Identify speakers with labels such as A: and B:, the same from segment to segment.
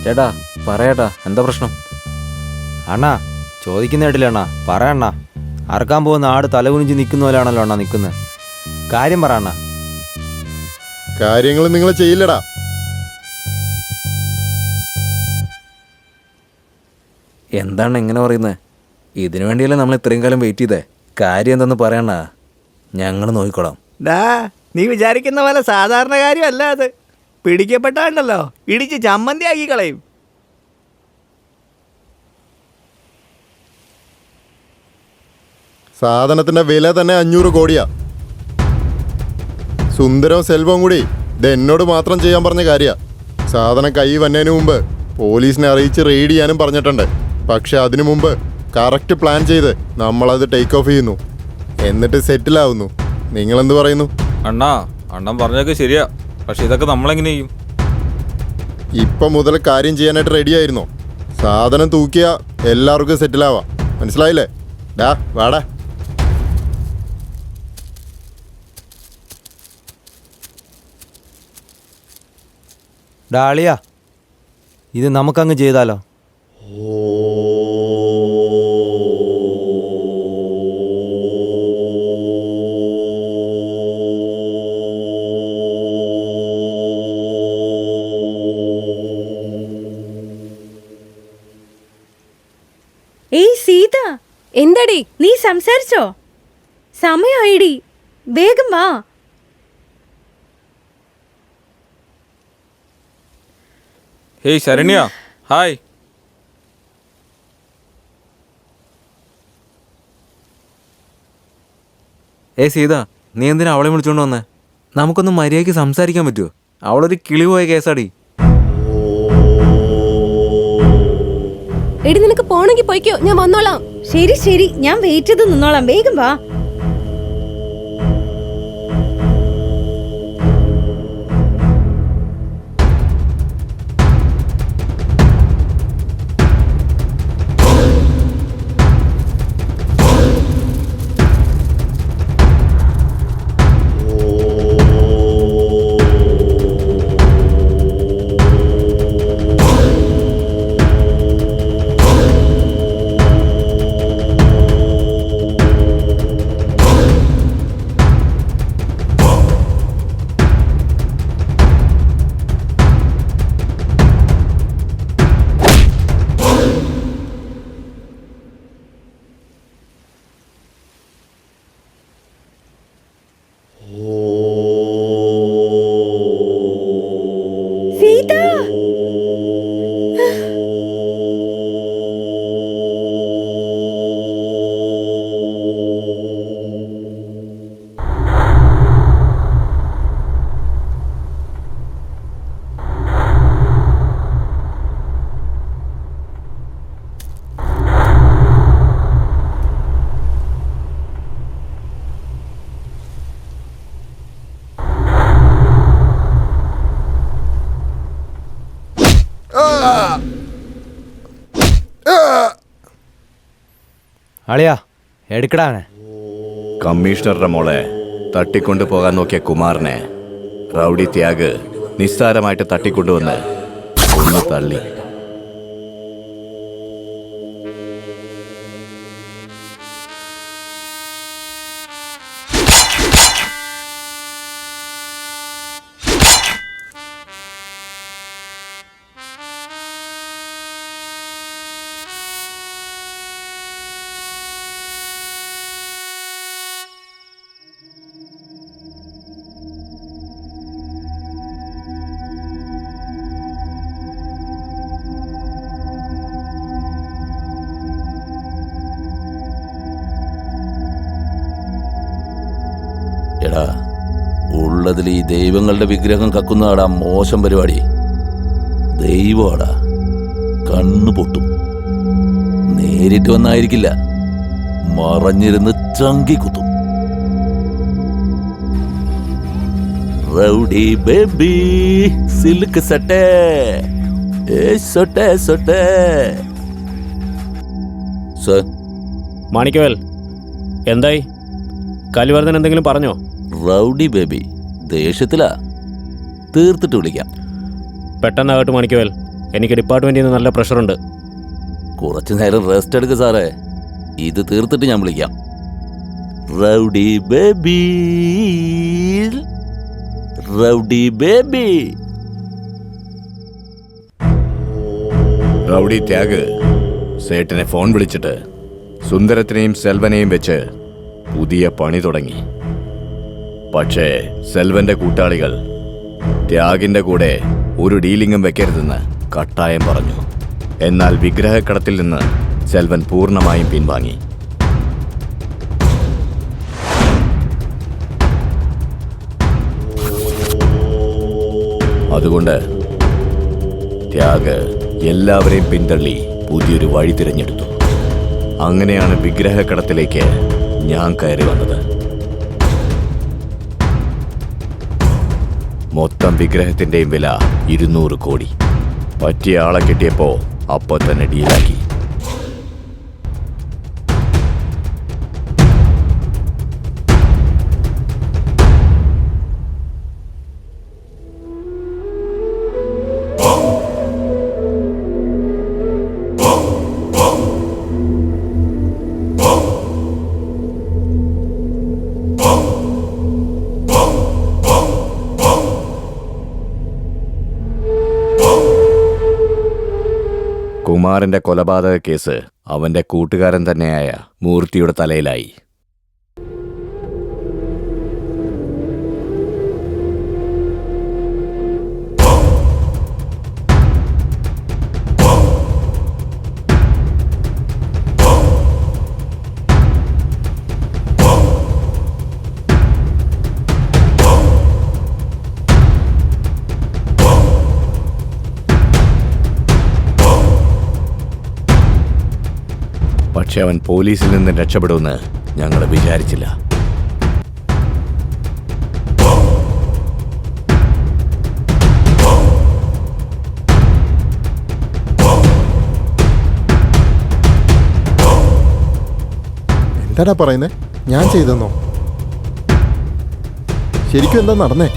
A: ചേട്ടാ പറയട്ടാ, എന്താ പ്രശ്നം?
B: അണ്ണാ ചോദിക്കുന്ന കേട്ടില്ല അണ്ണാ, പറയണ്ണ. അറക്കാൻ പോകുന്ന ആട് തലകുനിഞ്ച് നിൽക്കുന്ന പോലെയാണല്ലോ അണ്ണാ നിൽക്കുന്നത്. കാര്യം പറ അണ്ണാ.
C: കാര്യങ്ങൾ നിങ്ങൾ ചെയ്യില്ലടാ.
A: എന്താണ് എങ്ങനെ പറയുന്നത്? ഇതിനു വേണ്ടിയല്ലേ നമ്മൾ ഇത്രയും കാലം വെയിറ്റ് ചെയ്തേ. കാര്യം എന്തെന്ന് പറയണ, ഞങ്ങൾ നോക്കിക്കോളാം.
D: നീ വിചാരിക്കുന്ന പോലെ സാധാരണ കാര്യമല്ല അത്. പിടിക്കപ്പെട്ടാണ്ടല്ലോ ഇടിച്ച് ചമ്മന്തി ആക്കി കളയും.
C: സാധനത്തിന്റെ വില തന്നെ 500 കോടിയാ. സുന്ദരവും സെൽവവും കൂടി ഇത് എന്നോട് മാത്രം ചെയ്യാൻ പറഞ്ഞ കാര്യ. സാധനം കൈ വന്നതിന് മുമ്പ് പോലീസിനെ അറിയിച്ച് റെയ്ഡ് ചെയ്യാനും പറഞ്ഞിട്ടുണ്ട്. പക്ഷെ അതിനു മുമ്പ് കറക്റ്റ് പ്ലാൻ ചെയ്ത് നമ്മളത് ടേക്ക് ഓഫ് ചെയ്യുന്നു, എന്നിട്ട് സെറ്റിലാവുന്നു. നിങ്ങളെന്ത് പറയുന്നു?
E: അണ്ണൻ പറഞ്ഞതൊക്കെ ശരിയാ. പക്ഷെ ഇതൊക്കെ നമ്മളെങ്ങനെ ചെയ്യും?
C: ഇപ്പം മുതൽ കാര്യം ചെയ്യാനായിട്ട് റെഡി ആയിരുന്നോ? സാധനം തൂക്കിയാ എല്ലാവർക്കും സെറ്റിലാവാം. മനസ്സിലായില്ലേ? ഡാ വാടാ.
B: ഡാളിയാ, ഇത് നമുക്കങ്ങ് ചെയ്താലോ?
F: ഏയ് സീത, എന്താടി നീ സംസാരിച്ചോ? സമയമായിടി, വേഗം വാ.
E: Hey Saranya, hi.
A: സീത, നീ എന്തിനാ അവളെ വിളിച്ചോണ്ട് വന്നേ? നമുക്കൊന്ന് മര്യാദയ്ക്ക് സംസാരിക്കാൻ പറ്റുമോ? അവളൊരു കിളി പോയ കേസാടി.
F: എടി നിനക്ക് പോണെങ്കിൽ പോയിക്കോ, ഞാൻ വന്നോളാം. ശരി ശരി, ഞാൻ വെയിറ്റ് ചെയ്ത് നിന്നോളാം. വേഗം വാ.
B: അളിയാ എടുക്കടാവനെ.
G: കമ്മീഷണറുടെ മോളെ തട്ടിക്കൊണ്ടു പോകാൻ നോക്കിയ കുമാറിനെ റൗഡി ത്യാഗ് നിസ്സാരമായിട്ട് തട്ടിക്കൊണ്ടുവന്ന് ഒന്ന് തള്ളി.
H: എടാ, ഉള്ളതിൽ ഈ ദൈവങ്ങളുടെ വിഗ്രഹം കക്കുന്നതാടാ മോശം പരിപാടി. ദൈവമാടാ, കണ്ണു പൊട്ടും. നേരിട്ട് വന്നായിരിക്കില്ല, മറഞ്ഞിരുന്ന് ചങ്കി കുത്തും. റൗഡി ബേബി സിൽക്ക് സട്ടേ സൊട്ടേ സൊട്ടേ. സർ,
I: മാണിക്കവേൽ, എന്തായി? കലിവർദ്ധൻ എന്തെങ്കിലും പറഞ്ഞോ?
H: റൗഡി ബേബി ദേഷ്യത്തിലാ, തീർത്തിട്ട് വിളിക്കാം.
I: പെട്ടെന്നാകട്ടെ മാണിക്കവേൽ, എനിക്ക് ഡിപ്പാർട്ട്മെൻറ്റിൽ നിന്ന് നല്ല പ്രഷറുണ്ട്.
H: കുറച്ചു നേരം റെസ്റ്റ് എടുക്ക് സാറേ. ഇത് തീർത്തിട്ട് ഞാൻ വിളിക്കാം. Rowdy baby, rowdy baby.
G: Rowdy ത്യാഗ് സേട്ടിനെ ഫോൺ വിളിച്ചിട്ട് സുന്ദരത്തിനെയും സെൽവനെയും വെച്ച് പുതിയ പണി തുടങ്ങി. പക്ഷേ സെൽവന്റെ കൂട്ടാളികൾ ത്യാഗിന്റെ കൂടെ ഒരു ഡീലിംഗും വെക്കരുതെന്ന് കട്ടായം പറഞ്ഞു. എന്നാൽ വിഗ്രഹക്കടത്തിൽ നിന്ന് സെൽവൻ പൂർണ്ണമായും പിൻവാങ്ങി. അതുകൊണ്ട് ത്യാഗ് എല്ലാവരെയും പിന്തള്ളി പുതിയൊരു വഴി തിരഞ്ഞെടുത്തു. അങ്ങനെയാണ് വിഗ്രഹക്കടത്തിലേക്ക് ഞാൻ കയറി വന്നത്. മൊത്തം വിഗ്രഹത്തിന്റെയും വില 200 കോടി. പറ്റിയ ആളെ കിട്ടിയപ്പോ അപ്പൊ തന്നെ ഡീലാക്കി. കുമാറിന്റെ കൊലപാതക കേസ് അവന്റെ കൂട്ടുകാരൻ തന്നെയായ മൂർത്തിയുടെ തലയിലായി. പക്ഷെ അവൻ പോലീസിൽ നിന്ന് രക്ഷപ്പെടുമെന്ന് ഞങ്ങൾ വിചാരിച്ചില്ല.
C: എന്താടാ പറയുന്നേ? ഞാൻ ചെയ്തെന്നോ? ശരിക്കും എന്താ നടന്നേ?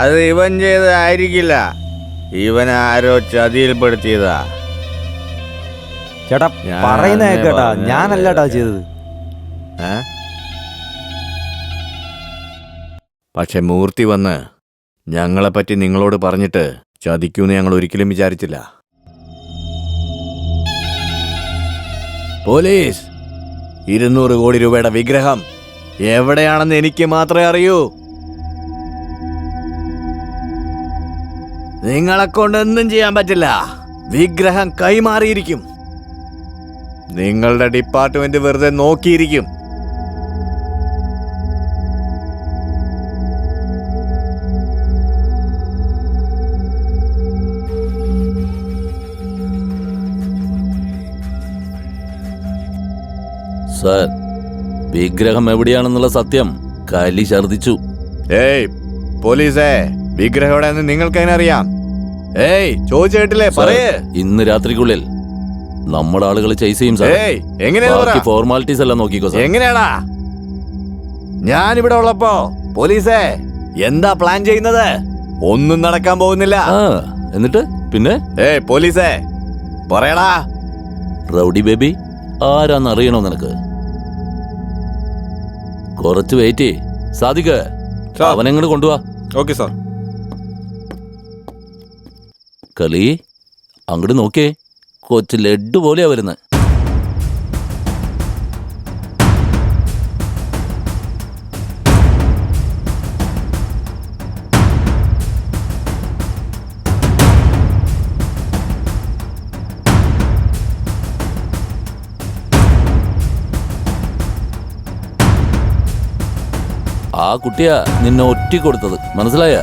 D: അത് ഇവൻ ചെയ്തതായിരിക്കില്ല. ഇവൻ ആരോ ചതിയിൽപ്പെടുത്തിയതാ.
B: ചേട്ടാ
D: ഞാൻ
B: പറയുന്ന
D: അന്നേ
B: കേട്ടാ,
D: പറഞ്ഞതല്ലേ.
B: ഞാനല്ലേട്ടാ ചെയ്തത്.
G: പക്ഷെ മൂർത്തി വന്ന് ഞങ്ങളെപ്പറ്റി നിങ്ങളോട് പറഞ്ഞിട്ട് ചതിക്കൂന്ന് ഞങ്ങൾ ഒരിക്കലും വിചാരിച്ചില്ല. പോലീസ്, 200 കോടി രൂപയുടെ വിഗ്രഹം എവിടെയാണെന്ന് എനിക്ക് മാത്രമേ അറിയൂ. നിങ്ങളെ കൊണ്ടൊന്നും ചെയ്യാൻ പറ്റില്ല. വിഗ്രഹം കൈമാറിയിരിക്കും. നിങ്ങളുടെ ഡിപ്പാർട്ട്മെന്റ് വെറുതെ നോക്കിയിരിക്കും.
H: സാർ, വിഗ്രഹം എവിടെയാണെന്നുള്ള സത്യം കലി ഛർദിച്ചു.
G: ഏയ് പോലീസേ, വിഗ്രഹം എവിടെയാണെന്ന് നിങ്ങൾക്ക് എങ്ങനെ അറിയാം? ഏയ് ചോദിച്ചു കേട്ടില്ലേ? പറയേ.
H: ഇന്ന് രാത്രിക്കുള്ളിൽ നമ്മുടെ ആളുകൾ ചേസ് ചെയ്യും സാർ.
G: ഏയ് എങ്ങനെയാ
H: ബാക്കി ഫോർമാലിറ്റീസ് എല്ലാം നോക്കിക്കോ സാർ.
G: എങ്ങനെയാടാ? ഞാനിവിടെ ഉള്ളപ്പോ പോലീസേ എന്താ പ്ലാൻ ചെയ്യുന്നത്? ഒന്നും നടക്കാൻ പോകുന്നില്ല.
H: എന്നിട്ട് പിന്നെ
G: ഏയ് പോലീസേ പറയടാ.
H: റൗഡി ബേബി ആരാന്ന് അറിയണോ നിനക്ക്? കുറച്ച് വെയിറ്റ്. സാധിക്ക്, അവനെങ്ങോട്ട് കൊണ്ടുപോവാ.
E: Okay sir.
H: കളി അങ്ങോട്ട് നോക്കേ, കൊച്ചു ലഡ്ഡു പോലെയാ വരുന്നത്. ആ കുട്ടിയാ നിന്നെ ഒറ്റി കൊടുത്തത്, മനസ്സിലായ?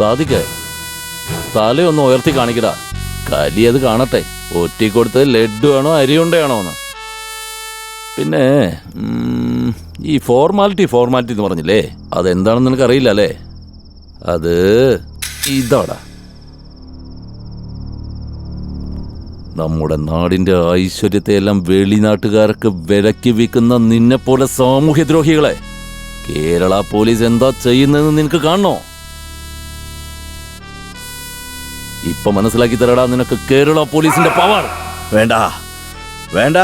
H: സാധിക്കേ തലയൊന്ന് ഉയർത്തി കാണിക്കടാ. കലി അത് കാണട്ടെ. ഒറ്റിക്കൊടുത്ത് ലഡ്ഡു ആണോ അരിയുണ്ടയാണോ എന്ന്. പിന്നെ ഈ ഫോർമാലിറ്റി എന്ന് പറഞ്ഞില്ലേ, അതെന്താണെന്ന് നിനക്കറിയില്ല അല്ലേ? അത് ഇതാടാ, നമ്മുടെ നാടിന്റെ ഐശ്വര്യത്തെ എല്ലാം വെളിനാട്ടുകാർക്ക് വിലക്കി വിൽക്കുന്ന നിന്നെപ്പോലെ സാമൂഹ്യദ്രോഹികളെ കേരള പോലീസ് എന്താ ചെയ്യുന്നതെന്ന് നിനക്ക് കാണണോ? ഇപ്പൊ മനസ്സിലാക്കി തരടാ നിനക്ക് കേരള പോലീസിന്റെ പവർ.
G: വേണ്ട വേണ്ട